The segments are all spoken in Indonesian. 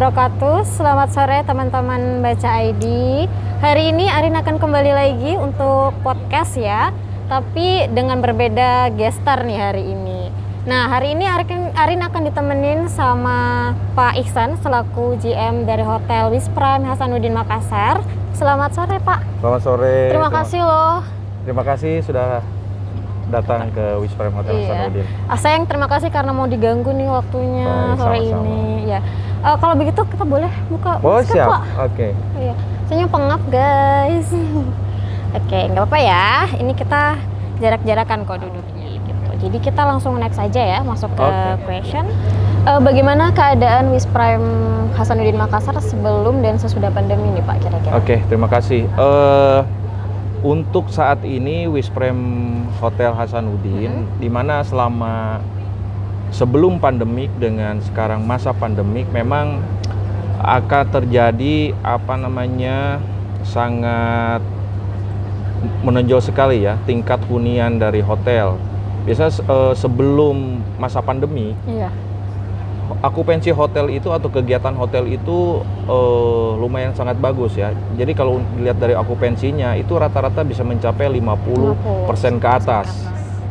wabarakatuh. Selamat sore teman-teman Baca ID. Hari ini Arin akan kembali lagi untuk podcast ya, tapi dengan berbeda gestar nih hari ini. Nah, hari ini Arin akan ditemenin sama Pak Ihsan selaku GM dari Hotel Wisprime Hasanuddin Makassar. Selamat sore Pak. Selamat sore. Terima kasih loh. Terima kasih sudah datang ke Wisprime Hotel Hasanuddin. Sayang, terima kasih karena mau diganggu nih waktunya sore sama-sama. Ini. Ya, kalau begitu kita boleh buka masker, siap. Pak. Oke. Iya, soalnya pengap guys. Oke, nggak apa-apa ya. Ini kita jarak-jarakan kok duduknya gitu. Jadi kita langsung next aja ya, masuk ke question. Bagaimana keadaan Wisprime Hasanuddin Makassar sebelum dan sesudah pandemi nih Pak kira-kira? Oke, terima kasih. Untuk saat ini Wisprime Hotel Hasanuddin, di mana selama sebelum pandemik dengan sekarang masa pandemik memang akan terjadi sangat menonjol sekali ya tingkat hunian dari hotel. Biasa sebelum masa pandemi, okupansi hotel itu atau kegiatan hotel itu lumayan sangat bagus ya. Jadi kalau dilihat dari okupansinya itu rata-rata bisa mencapai 50% ke atas.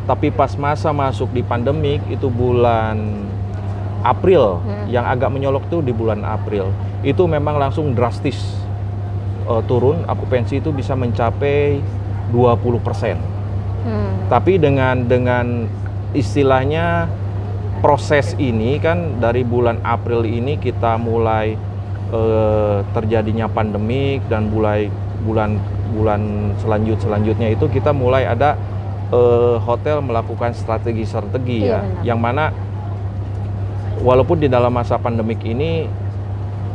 Tapi pas masa masuk di pandemik itu bulan April, yang agak menyolok tuh di bulan April. Itu memang langsung drastis turun, okupansi itu bisa mencapai 20%. Tapi dengan istilahnya proses ini kan dari bulan April ini kita mulai terjadinya pandemik dan bulan selanjutnya itu kita mulai ada hotel melakukan strategi ya, yang mana walaupun di dalam masa pandemik ini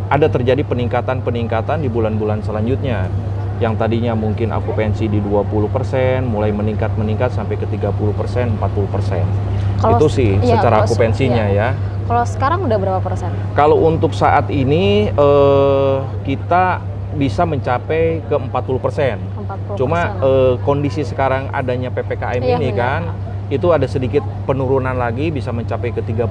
ada terjadi peningkatan di bulan-bulan selanjutnya yang tadinya mungkin okupansi di 20% mulai meningkat sampai ke 30%, 40%. Itu sih secara okupansinya ya. Kalau sekarang udah berapa persen? Kalau untuk saat ini kita bisa mencapai ke 40%. Cuma kondisi sekarang adanya PPKM ini kan itu ada sedikit penurunan lagi bisa mencapai ke 35.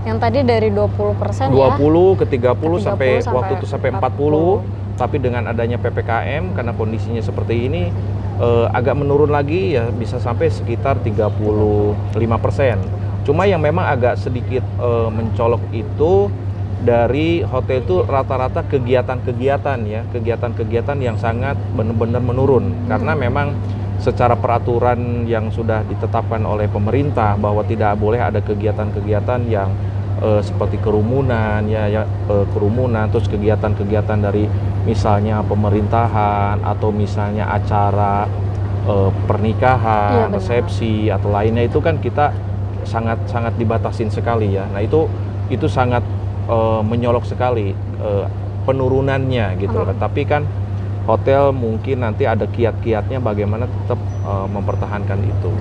Yang tadi dari 20% 20 ke 30 sampai waktu itu sampai 40. Tapi dengan adanya PPKM karena kondisinya seperti ini agak menurun lagi ya bisa sampai sekitar 35%. Cuma yang memang agak sedikit mencolok itu dari hotel itu rata-rata kegiatan yang sangat benar-benar menurun karena memang secara peraturan yang sudah ditetapkan oleh pemerintah bahwa tidak boleh ada kegiatan-kegiatan yang seperti kerumunan kerumunan, terus kegiatan-kegiatan dari misalnya pemerintahan atau misalnya acara pernikahan, resepsi atau lainnya itu kan kita sangat dibatasin sekali ya. Nah itu sangat menyolok sekali penurunannya gitu. Tapi kan hotel mungkin nanti ada kiat-kiatnya bagaimana tetap mempertahankan itu.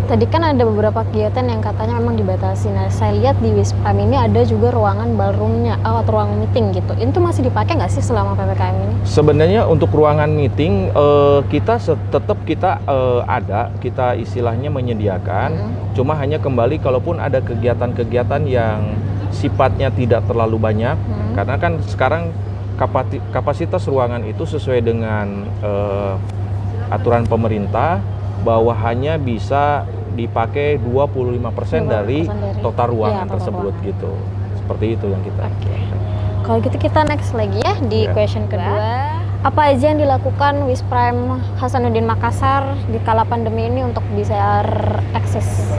Tadi kan ada beberapa kegiatan yang katanya memang dibatasi. Nah, saya lihat di Wisprime ini ada juga ruangan ballroomnya atau ruang meeting gitu. Itu masih dipakai nggak sih selama PPKM ini? Sebenarnya untuk ruangan meeting kita tetap ada, kita istilahnya menyediakan. Cuma hanya kembali kalaupun ada kegiatan-kegiatan yang sifatnya tidak terlalu banyak. Karena kan sekarang kapasitas ruangan itu sesuai dengan aturan pemerintah bahwa hanya bisa dipakai 25% dari total ruangan tersebut gitu. Seperti itu yang kita. Kalau gitu kita next lagi ya di question kedua. Apa aja yang dilakukan Wisprime Hasanuddin Makassar di kala pandemi ini untuk bisa eksis?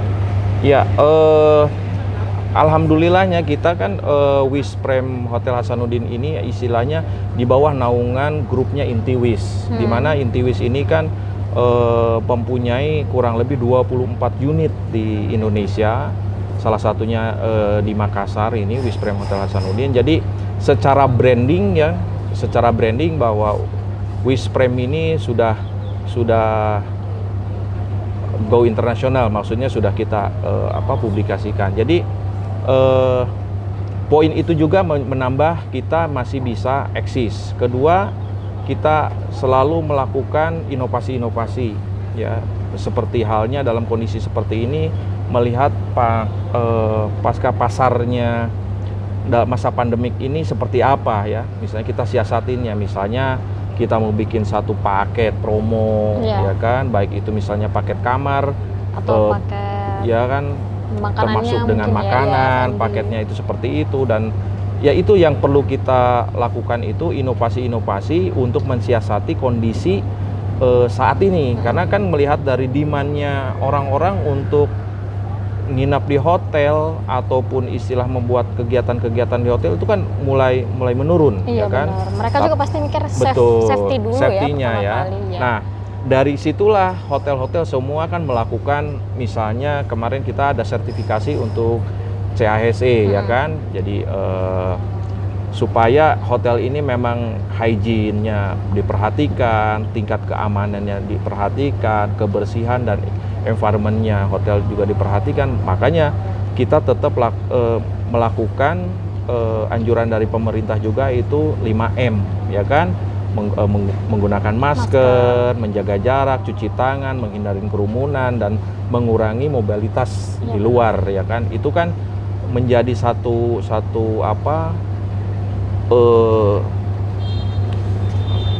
Ya, alhamdulillahnya kita kan Wisprime Hotel Hasanuddin ini istilahnya di bawah naungan grupnya Intiwis. Di mana Intiwis ini kan mempunyai kurang lebih 24 unit di Indonesia, salah satunya di Makassar ini Wisprime Hotel Hasanuddin. Jadi secara branding bahwa Wisprime ini sudah go internasional, maksudnya sudah kita publikasikan. Jadi poin itu juga menambah kita masih bisa eksis. Kedua, kita selalu melakukan inovasi-inovasi ya, seperti halnya dalam kondisi seperti ini melihat pasca pasarnya masa pandemik ini seperti apa ya. Misalnya kita siasatinnya, misalnya kita mau bikin satu paket promo, ya kan, baik itu misalnya paket kamar atau paket ya kan, termasuk dengan makanan, paketnya itu seperti itu. Dan ya itu yang perlu kita lakukan, itu inovasi-inovasi untuk mensiasati kondisi saat ini. Karena kan melihat dari demand-nya orang-orang untuk nginap di hotel ataupun istilah membuat kegiatan-kegiatan di hotel itu kan mulai menurun, ya kan? Benar. Mereka juga pasti mikir safety dulu safety-nya ya. Kali, ya. Nah, dari situlah hotel-hotel semua kan melakukan, misalnya kemarin kita ada sertifikasi untuk CAHSE, ya kan? Jadi supaya hotel ini memang hygiene-nya diperhatikan, tingkat keamanannya diperhatikan, kebersihan dan environment-nya hotel juga diperhatikan. Makanya kita tetap melakukan anjuran dari pemerintah juga, itu 5M, ya kan? Menggunakan masker, menjaga jarak, cuci tangan, menghindari kerumunan, dan mengurangi mobilitas di luar, ya kan? Itu kan menjadi satu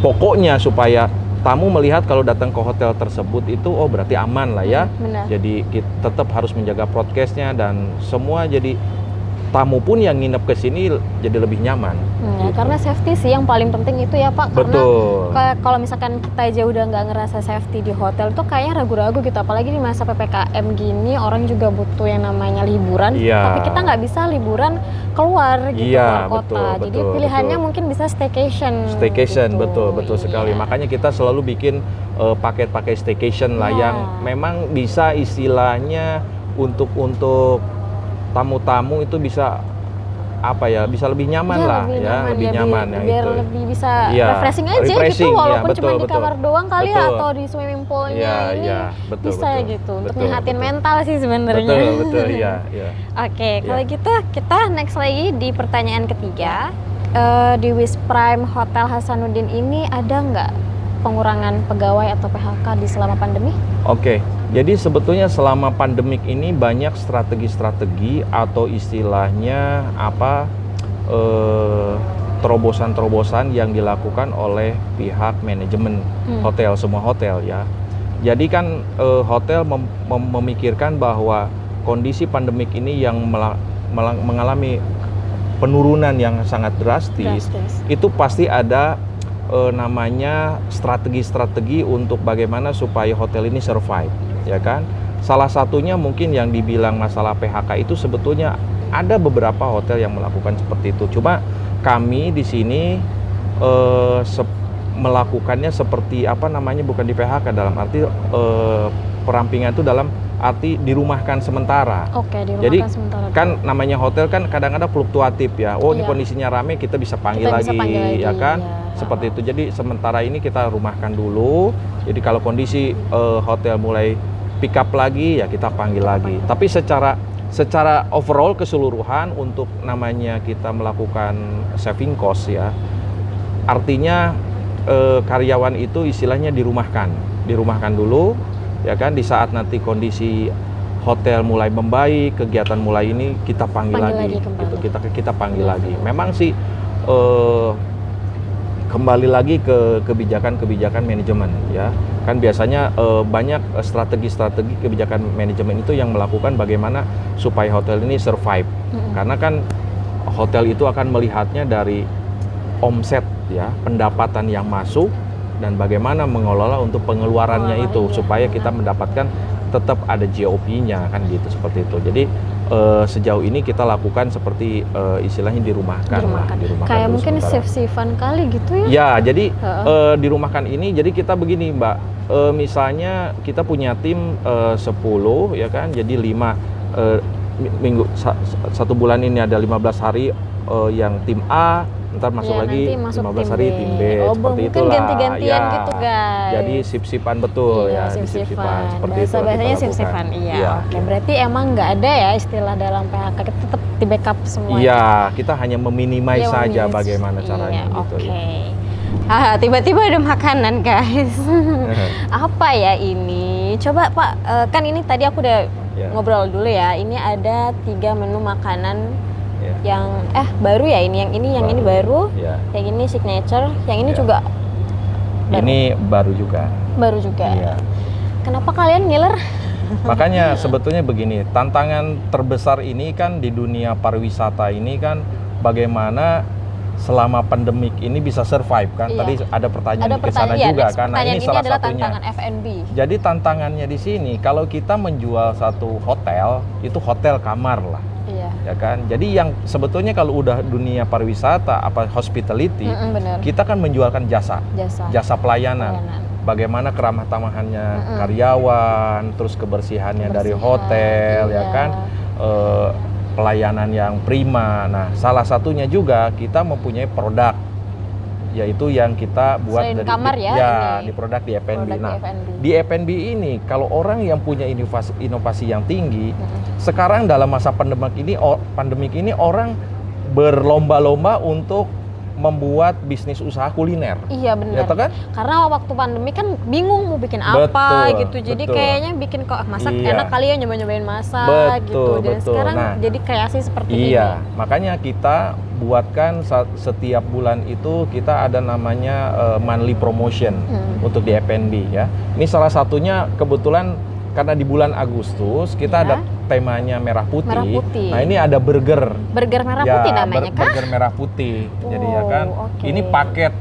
pokoknya supaya tamu melihat kalau datang ke hotel tersebut itu berarti aman lah ya. Jadi kita tetap harus menjaga prokesnya, dan semua jadi tamu pun yang nginep ke sini jadi lebih nyaman. Gitu. Karena safety sih yang paling penting itu ya Pak. Betul. Karena kalau misalkan kita aja udah nggak ngerasa safety di hotel tuh kayaknya ragu-ragu gitu. Apalagi di masa PPKM gini, orang juga butuh yang namanya liburan. Tapi kita nggak bisa liburan keluar gitu, keluar kota. Jadi pilihannya mungkin bisa staycation. Staycation, gitu. betul sekali. Makanya kita selalu bikin paket-paket staycation lah yang memang bisa istilahnya untuk tamu-tamu itu bisa bisa lebih nyaman lebih nyaman ya, biar itu lebih bisa refreshing aja gitu, walaupun cuma di kamar doang kali atau di swimming poolnya bisa gitu untuk nyehatin mental sih sebenarnya. Betul ya. Oke, kalau gitu kita next lagi di pertanyaan ketiga. Di Wisprime Hotel Hasanuddin ini ada nggak pengurangan pegawai atau PHK di selama pandemi? Oke. Jadi sebetulnya selama pandemik ini banyak strategi-strategi atau istilahnya terobosan-terobosan yang dilakukan oleh pihak manajemen hotel, semua hotel ya. Jadi kan hotel memikirkan bahwa kondisi pandemik ini yang mengalami penurunan yang sangat drastis. Itu pasti ada namanya strategi-strategi untuk bagaimana supaya hotel ini survive. Ya kan, salah satunya mungkin yang dibilang masalah PHK itu sebetulnya ada beberapa hotel yang melakukan seperti itu. Cuma kami di sini melakukannya seperti bukan di PHK, dalam arti perampingan itu dalam arti dirumahkan sementara. Oke, dirumahkan jadi sementara. Kan namanya hotel kan kadang-kadang fluktuatif ya. Ini kondisinya rame, kita bisa panggil lagi, ya kan? Seperti itu. Jadi sementara ini kita rumahkan dulu. Jadi kalau kondisi hotel mulai pick up lagi ya kita panggil lagi. Tapi secara overall keseluruhan untuk namanya kita melakukan saving cost ya. Artinya karyawan itu istilahnya dirumahkan dulu ya kan. Di saat nanti kondisi hotel mulai membaik, kegiatan mulai ini kita panggil lagi gitu. Kita panggil lagi. Memang sih kembali lagi ke kebijakan manajemen ya. Kan biasanya banyak strategi-strategi kebijakan manajemen itu yang melakukan bagaimana supaya hotel ini survive. Karena kan hotel itu akan melihatnya dari omset ya, pendapatan yang masuk, dan bagaimana mengelola untuk pengeluarannya itu supaya kita mendapatkan tetap ada GOP-nya kan gitu, seperti itu. Jadi sejauh ini kita lakukan seperti istilahnya dirumahkan. Kayak mungkin shift-shiftan kali gitu ya? Ya, jadi dirumahkan ini, jadi kita begini Mbak, misalnya kita punya tim 10 ya kan, jadi 5 minggu, 1 bulan ini ada 15 hari yang tim A, ntar masuk lagi 15 hari tim B, seperti itulah. Ganti-gantian gitu guys. Jadi sip-sipan betul sip-sipan. Seperti itu. Biasanya sip-sipan. Oke, berarti emang nggak ada ya istilah dalam PHK, kita tetap di backup semua. Iya, kita hanya meminimais saja bagaimana caranya gitu. Tiba-tiba ada makanan guys. Apa ya ini? Coba Pak, kan ini tadi aku udah ngobrol dulu ya. Ini ada 3 menu makanan yang baru ya ini, yang ini baru, ya. yang ini signature, yang ini juga baru. Ini baru juga. Baru juga. Iya. Kenapa kalian ngiler? Makanya sebetulnya begini, tantangan terbesar ini kan di dunia pariwisata ini kan bagaimana selama pandemik ini bisa survive kan? Iya. Tadi ada pertanyaan ke sana iya, juga next kan. Nah, pertanyaan ini salah adalah satunya. tantangan F&B. Jadi tantangannya di sini kalau kita menjual satu hotel, itu hotel kamar lah. Iya. Ya kan? Jadi yang sebetulnya kalau udah dunia pariwisata apa hospitality, Bener. kita kan menjualkan jasa pelayanan. Bagaimana keramah tamahannya karyawan, terus kebersihannya dari hotel, iya. ya kan, pelayanan yang prima. Nah, salah satunya juga kita mempunyai produk, yaitu yang kita buat selain dari kamar ya, ini. di produk di F&B. Produk Nah, di F&B. di F&B ini kalau orang yang punya inovasi yang tinggi, sekarang dalam masa pandemik ini orang berlomba-lomba untuk membuat bisnis usaha kuliner. Iya benar. Ya, kan? Karena waktu pandemi kan bingung mau bikin apa gitu. Jadi kayaknya bikin kok masak enak kali ya, nyobain masak gitu. Dan sekarang jadi kreasi seperti ini. Iya, makanya kita buatkan setiap bulan itu kita ada namanya monthly promotion untuk di F&B ya. Ini salah satunya kebetulan karena di bulan Agustus kita ada temanya merah putih. Nah, ini ada burger merah putih namanya kah? Burger merah putih. Jadi ya kan, ini paket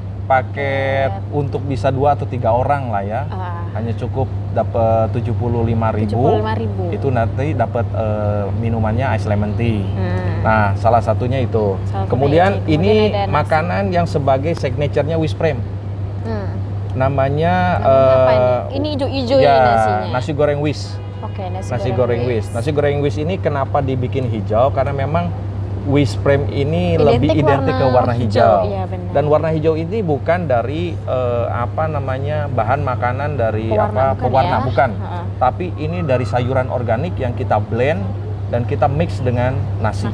untuk bisa 2 atau 3 orang lah ya. Hanya cukup dapat 75.000. Itu nanti dapat minumannya ice lemon tea. Nah, salah satunya itu. Kemudian ini makanan yang sebagai signature-nya Wisprem. Namanya ini hijau-hijau ya, nasinya. Nasi goreng Wis. Oke, nasi goreng Wis. Nasi goreng Wis ini kenapa dibikin hijau? Karena memang Wisprem ini lebih identik ke warna hijau. Iya, dan warna hijau ini bukan dari bahan makanan dari pewarna, bukan. Tapi ini dari sayuran organik yang kita blend dan kita mix dengan nasi.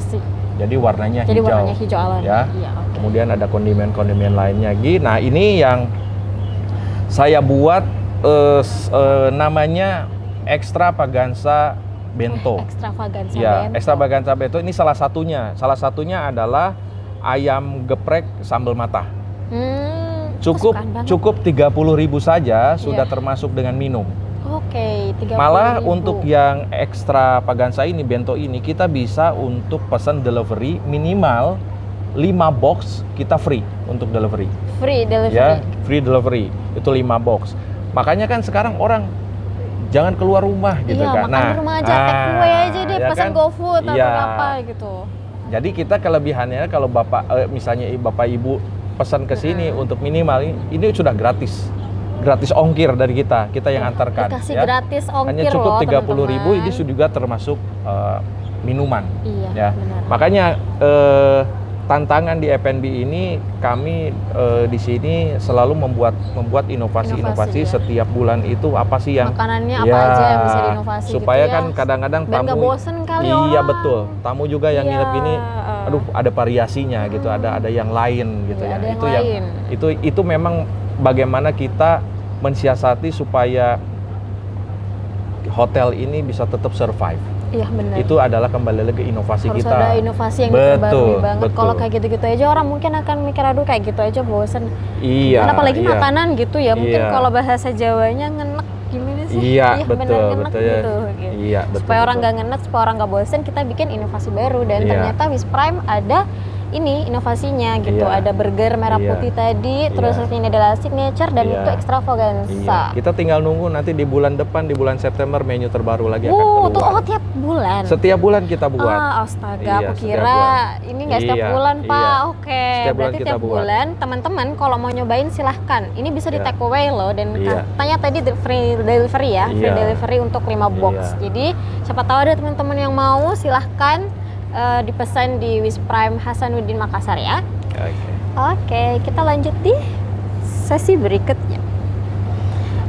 Jadi warnanya hijau. Warnanya hijau alami. Ya. Iya, Kemudian ada kondimen-kondimen lainnya. Nah, ini yang saya buat namanya Extravaganza Bento. Extravaganza ya, Bento. Extravaganza Bento ini salah satunya. Salah satunya adalah ayam geprek sambal matah. Cukup 30.000 saja sudah termasuk dengan minum. Oke, 30.000. Malah untuk yang Extravaganza ini, Bento ini kita bisa untuk pesan delivery minimal 5 box kita free untuk delivery. Free delivery. Ya, free delivery. Itu 5 box. Makanya kan sekarang orang jangan keluar rumah gitu kan. Makan di rumah aja, take away aja deh, pesan kan? GoFood atau apa gitu. Jadi kita kelebihannya kalau misalnya Bapak Ibu pesan ke sini untuk minimal ini sudah gratis. Gratis ongkir dari kita yang antarkan. Dikasih gratis ongkir. Hanya cukup 30.000, ini juga termasuk minuman. Iya, ya. benar. Makanya tantangan di F&B ini kami di sini selalu membuat inovasi setiap bulan itu apa sih yang makanannya apa aja yang bisa diinovasi supaya gitu kan kadang-kadang tamu nggak bosen kali iya orang. Betul, tamu juga yang nginep gini aduh ada variasinya gitu, ada yang lain gitu ya. Itu memang bagaimana kita mensiasati supaya hotel ini bisa tetap survive. Iya benar. Itu adalah kembali lagi ke inovasi harus kita. Harus ada inovasi yang terbaru banget. Kalau kayak gitu-gitu aja orang mungkin akan mikir aduh kayak gitu aja bosen. Iya. Dan apalagi makanan gitu ya. Mungkin kalau bahasa Jawanya ngenek gimana sih? Iya betul gitu. Iya betul. Supaya orang nggak ngenek, supaya orang nggak bosen, kita bikin inovasi baru dan ternyata Wisprem ada ini inovasinya gitu. Ada burger merah putih tadi, terus ini adalah signature dan itu extravaganza. Kita tinggal nunggu nanti di bulan depan, di bulan September menu terbaru lagi akan keluar. Tiap bulan? Setiap bulan kita buat. Astaga, aku kira ini nggak setiap bulan, Pak. Oke, berarti tiap bulan teman-teman kalau mau nyobain silahkan. Ini bisa di take away loh, dan katanya tadi free delivery ya, free delivery untuk 5 box. Jadi siapa tahu ada teman-teman yang mau, silahkan dipesan di Wisprem Hasanuddin Makassar ya. Oke, kita lanjut di sesi berikutnya.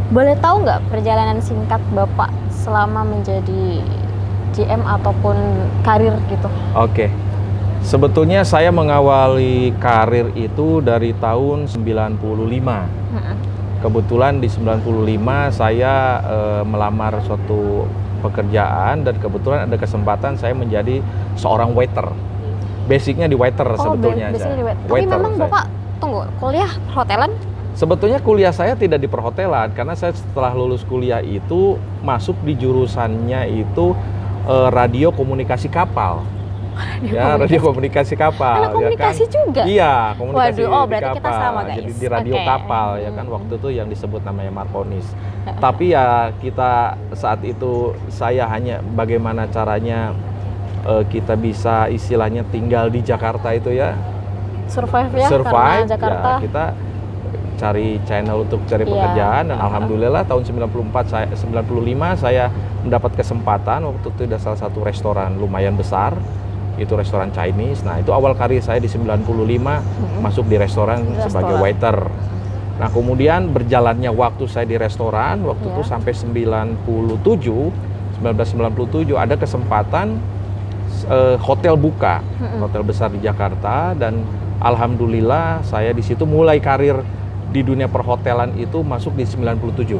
Boleh tahu nggak perjalanan singkat Bapak selama menjadi GM ataupun karir gitu? Oke. Sebetulnya saya mengawali karir itu dari tahun 95. Kebetulan di 95 saya melamar suatu pekerjaan dan kebetulan ada kesempatan saya menjadi seorang waiter Basicnya di waiter sebetulnya. Basicnya di waiter. Tapi Waiter memang saya. Bapak, tunggu, kuliah perhotelan? Sebetulnya kuliah saya tidak di perhotelan, karena saya setelah lulus kuliah itu masuk di jurusannya itu radio komunikasi kapal. Radio komunikasi kapal. Anak komunikasi kan? juga? Iya, komunikasi Waduh, di berarti kapal. kita sama, guys. Jadi di radio Oke. kapal, ya kan, waktu itu yang disebut namanya Markonis. Tapi ya kita saat itu, saya hanya bagaimana caranya kita bisa istilahnya tinggal di Jakarta itu ya. Survive ya, Survive, karena Jakarta. ya kita cari channel untuk cari Iya. pekerjaan, dan alhamdulillah tahun 95 saya mendapat kesempatan. Waktu itu ada salah satu restoran lumayan besar, itu restoran Chinese. Nah, itu awal karir saya di 95 masuk di restoran sebagai waiter. Nah, kemudian berjalannya waktu saya di restoran waktu itu sampai 1997 ada kesempatan hotel buka, hotel besar di Jakarta, dan alhamdulillah saya di situ mulai karir di dunia perhotelan itu masuk di 97.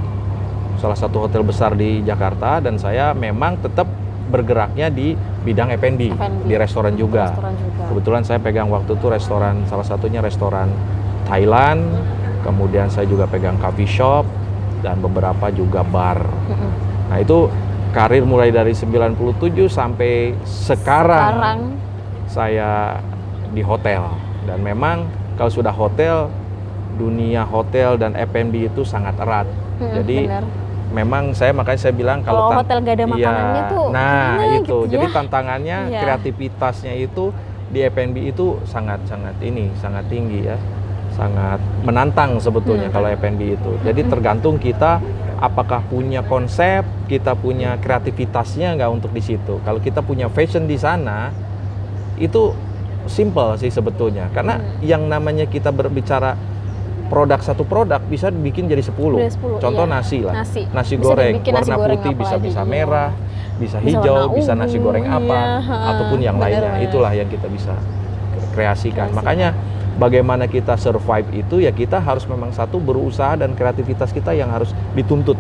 Salah satu hotel besar di Jakarta, dan saya memang tetap bergeraknya di bidang F&B, di restoran juga. Kebetulan saya pegang waktu itu restoran, salah satunya restoran Thailand, kemudian saya juga pegang coffee shop, dan beberapa juga bar. Nah, itu karir mulai dari 97 sampai sekarang saya di hotel. Dan memang kalau sudah hotel, dunia hotel dan F&B itu sangat erat. Jadi bener. memang makanya saya bilang kalau hotel gak ada makanannya tuh nah gimana itu gitu jadi ya? tantangannya, kreativitasnya itu di F&B itu sangat tinggi ya, sangat menantang sebetulnya kalau F&B itu. Jadi tergantung kita apakah punya konsep, kita punya kreativitasnya nggak untuk di situ. Kalau kita punya fashion di sana, itu simple sih sebetulnya, karena yang namanya kita berbicara satu produk bisa dibikin jadi 10. Contoh nasi lah. Nasi goreng warna putih bisa merah, bisa hijau, bisa nasi goreng apa ataupun yang lainnya. Itulah yang kita bisa kreasikan. Makanya bagaimana kita survive itu ya kita harus memang satu berusaha, dan kreativitas kita yang harus dituntut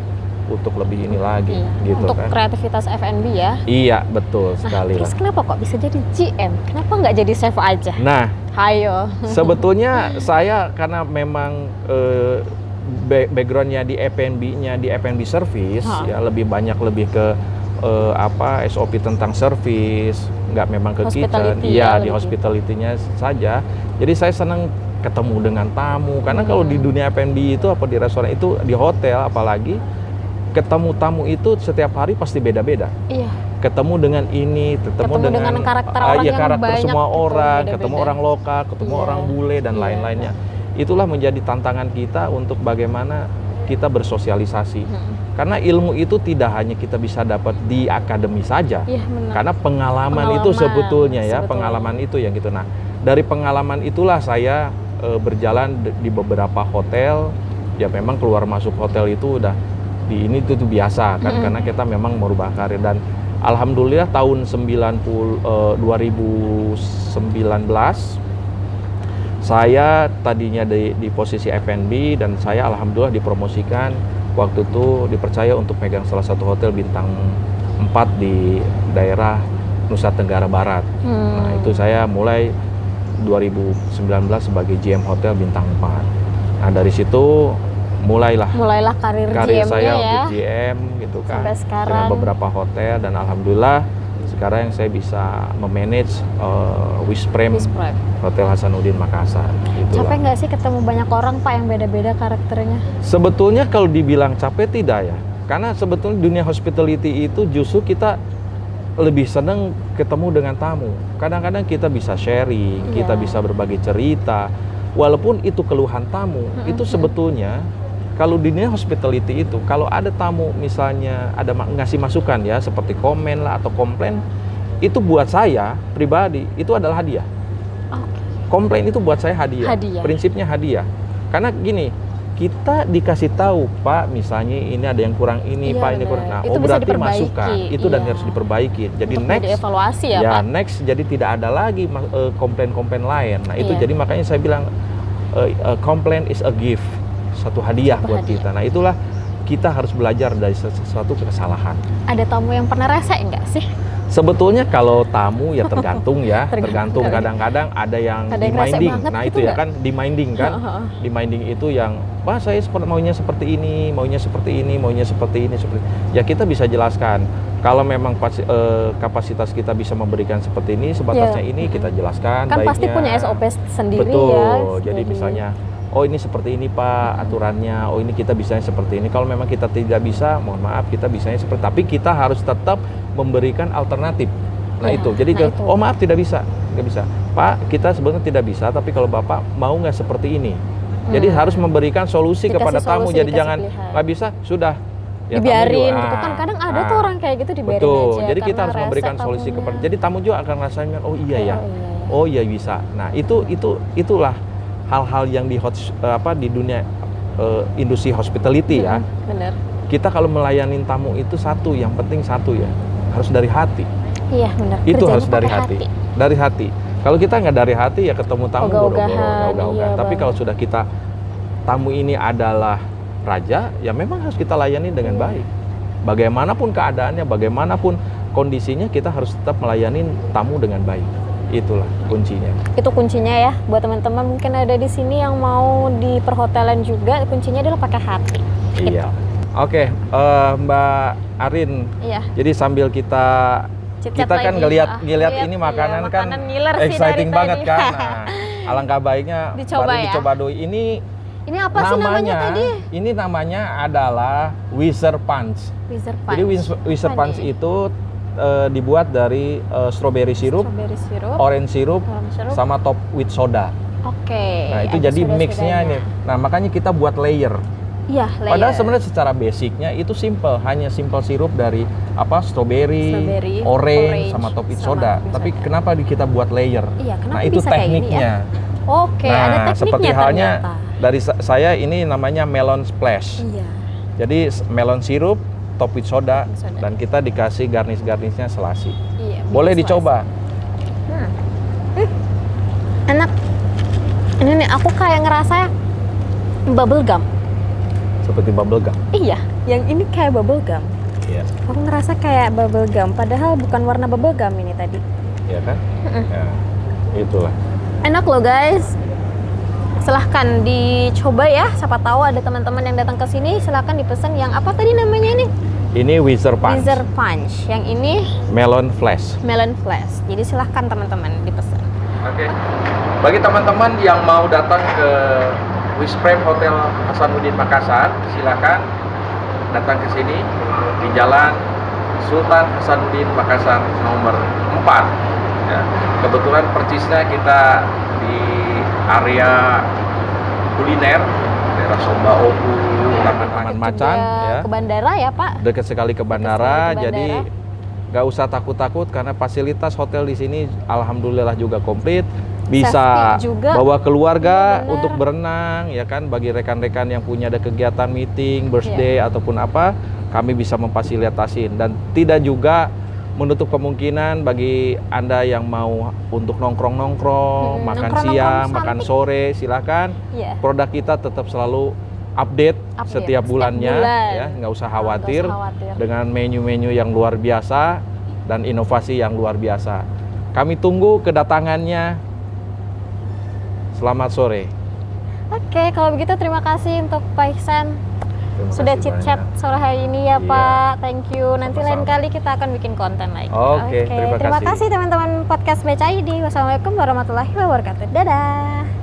untuk lebih ini lagi gitu untuk kan. kreativitas F&B ya. Iya, betul sekali. Terus kenapa kok bisa jadi GM? Kenapa nggak jadi chef aja? Nah, hayo. Sebetulnya saya karena memang backgroundnya di F&B-nya di F&B service ya, lebih ke SOP tentang service, nggak memang ke kitchen. Iya, di hospitality-nya saja. Jadi saya senang ketemu dengan tamu, karena kalau di dunia F&B itu di restoran itu, di hotel apalagi, ketemu tamu itu setiap hari pasti beda-beda. Iya. Ketemu dengan ini, ketemu dengan karakter orang yang karakter banyak semua gitu, orang, beda-beda. ketemu orang lokal, ketemu orang bule dan lain-lainnya. Itulah menjadi tantangan kita untuk bagaimana kita bersosialisasi. Karena ilmu itu tidak hanya kita bisa dapat di akademi saja. Iya, benar. Karena pengalaman itu sebetulnya ya, pengalaman itu yang gitu. Nah, dari pengalaman itulah saya berjalan di beberapa hotel. Ya memang keluar masuk hotel itu udah ini tuh biasa kan, karena kita memang merubah karir. Dan alhamdulillah tahun 2019 saya tadinya di posisi F&B, dan saya alhamdulillah dipromosikan waktu itu, dipercaya untuk pegang salah satu hotel bintang 4 di daerah Nusa Tenggara Barat. Nah, itu saya mulai 2019 sebagai GM hotel bintang 4. Nah, dari situ mulailah karir saya untuk GM gitu kan, sampai sekarang dengan beberapa hotel, dan alhamdulillah sekarang saya bisa memanage Wisprem Hotel Hasanuddin Makassar. Capek nggak sih ketemu banyak orang Pak yang beda-beda karakternya? Sebetulnya kalau dibilang capek tidak ya, karena sebetulnya dunia hospitality itu justru kita lebih senang ketemu dengan tamu. Kadang-kadang kita bisa sharing, kita bisa berbagi cerita, walaupun itu keluhan tamu. Itu sebetulnya kalau di dunia hospitality itu, kalau ada tamu misalnya ada ngasih masukan ya, seperti komen lah atau komplain, itu buat saya pribadi itu adalah hadiah. Komplain itu buat saya hadiah. Prinsipnya hadiah. Karena gini, kita dikasih tahu, Pak, misalnya ini ada yang kurang ini, Pak, ini kurang. Nah, itu berarti masukan. Itu dan harus diperbaiki. Jadi untuk dievaluasi ya, Pak. Next jadi tidak ada lagi komplain-komplain lain. Nah, itu jadi makanya saya bilang complaint is a gift. Satu hadiah buat kita. Nah, itulah kita harus belajar dari sesuatu kesalahan. Ada tamu yang pernah rese enggak sih? Sebetulnya kalau tamu ya tergantung ya, tergantung. Tergantung. Kadang-kadang ada yang Ada yang rese demanding. banget Nah gitu itu ya nggak? kan demanding kan. Demanding itu yang, wah saya maunya seperti ini, maunya seperti ini, maunya seperti ini, seperti. Ya kita bisa jelaskan. Kalau memang kapasitas kita bisa memberikan seperti ini, sebatasnya ini kita jelaskan Kan baiknya. pasti punya SOP sendiri Betul. ya. Jadi misalnya, oh ini seperti ini Pak aturannya, oh ini kita bisanya seperti ini. Kalau memang kita tidak bisa, mohon maaf kita bisanya seperti. Tapi kita harus tetap memberikan alternatif. Nah Ya, itu, jadi nah itu. oh maaf tidak bisa, nggak bisa. Pak kita sebenarnya tidak bisa, tapi kalau Bapak mau nggak seperti ini. Jadi harus memberikan solusi Dikasih kepada tamu. solusi, Jadi dikasih jangan pilihan. nggak bisa, sudah. Ya, tamu Dibiarin juga, gitu kan, kadang ada tuh orang kayak gitu dibiarin betul. aja. Jadi kita karena harus memberikan rese solusi tamunya. kepada. Jadi tamu juga akan rasanya, oh iya ya, Oh, iya, iya. oh iya bisa. Nah itulah hal-hal yang di dunia industri hospitality ya. Bener. Kita kalau melayani tamu itu satu, yang penting satu ya, harus dari hati. Iya benar. Itu Kerjanya harus dari pakai hati. Dari hati. Kalau kita nggak dari hati ya ketemu tamu Ogah-ogahan, boro-boro, iya Tapi banget. kalau sudah tamu ini adalah raja, ya memang harus kita layani dengan baik. Bagaimanapun keadaannya, bagaimanapun kondisinya, kita harus tetap melayani tamu dengan baik. Itulah kuncinya. Itu kuncinya ya buat teman-teman mungkin ada di sini yang mau di perhotelan juga, kuncinya adalah pakai hati. Iya. Oke, Mbak Arin. Iya. Jadi sambil kita Chit-chat kan lagi. ngelihat Lihat, ini iya, makanan kan makanan ngiler sih exciting dari banget tadi. kan. Nah, alangkah baiknya Dicoba mari ya. dicoba dulu. Ini apa sih namanya tadi? Ini namanya adalah Whizzer Punch. Whizzer Punch. Jadi Whizzer Apa Punch nih? itu dibuat dari strawberry syrup, Strawberry syrup, orange syrup, orange syrup. sama top with soda. Oke. Nah, itu ada jadi mixnya soda-sodanya. ini. Nah, makanya kita buat layer. Iya, layer. Padahal sebenarnya secara basicnya itu simple, hanya simple sirup dari strawberry, Strawberry, orange, sama top with sama soda. with Tapi soda. kenapa kita buat layer? Iya, kenapa Nah, itu bisa kayak ini tekniknya. Oke, Nah, ada tekniknya seperti halnya ternyata. dari saya ini namanya melon splash. Iya. Jadi melon sirup, top with soda, With soda. dan kita dikasih garnish-garnishnya selasi. Iya. Boleh bikin dicoba. Enak. Ini nih aku kayak ngerasa bubble gum. Seperti bubble gum. Iya, yang ini kayak bubble gum. Iya. Aku ngerasa kayak bubble gum, padahal bukan warna bubble gum ini tadi. Iya kan? Ya, itulah. Enak loh guys. Silahkan dicoba ya. Siapa tahu ada teman-teman yang datang ke sini, silahkan dipesan yang apa tadi namanya ini? Ini Whizzer Punch. Whizzer Punch. Yang ini Melon Flash. melon flash. Jadi silahkan teman-teman dipesan. Oke. Bagi teman-teman yang mau datang ke Wisprem Hotel Hasanuddin Makassar, silakan datang ke sini di Jalan Sultan Hasanuddin Makassar nomor 4. Ya. Kebetulan persisnya kita di area kuliner, daerah Somba Oku, Taman Macan, ya. Ke bandara ya Pak? Dekat sekali ke bandara, sekali ke jadi bandara. nggak usah takut-takut karena fasilitas hotel di sini alhamdulillah juga komplit. Bisa Safety juga. bawa keluarga Iya, benar. untuk berenang, ya kan? Bagi rekan-rekan yang punya ada kegiatan meeting, birthday ataupun apa, kami bisa memfasilitasin. Dan tidak juga menutup kemungkinan bagi Anda yang mau untuk nongkrong-nongkrong, makan nongkrong-nongkrong siang, cantik. makan sore, silakan. Iya. Produk kita tetap selalu update Update setiap bulannya, bulan. ya, nggak usah khawatir, Nggak usah khawatir. dengan menu-menu yang luar biasa dan inovasi yang luar biasa. Kami tunggu kedatangannya. Selamat sore. Oke, kalau begitu terima kasih untuk Pak Ihsan. Terima Sudah kasih chit-chat banyak. sore hari ini ya Iya. Pak. Thank you. Nanti lain Sama-sama. kali kita akan bikin konten lagi. Oke, terima Terima kasih. kasih teman-teman podcast BCID. Wassalamualaikum warahmatullahi wabarakatuh. Dadah.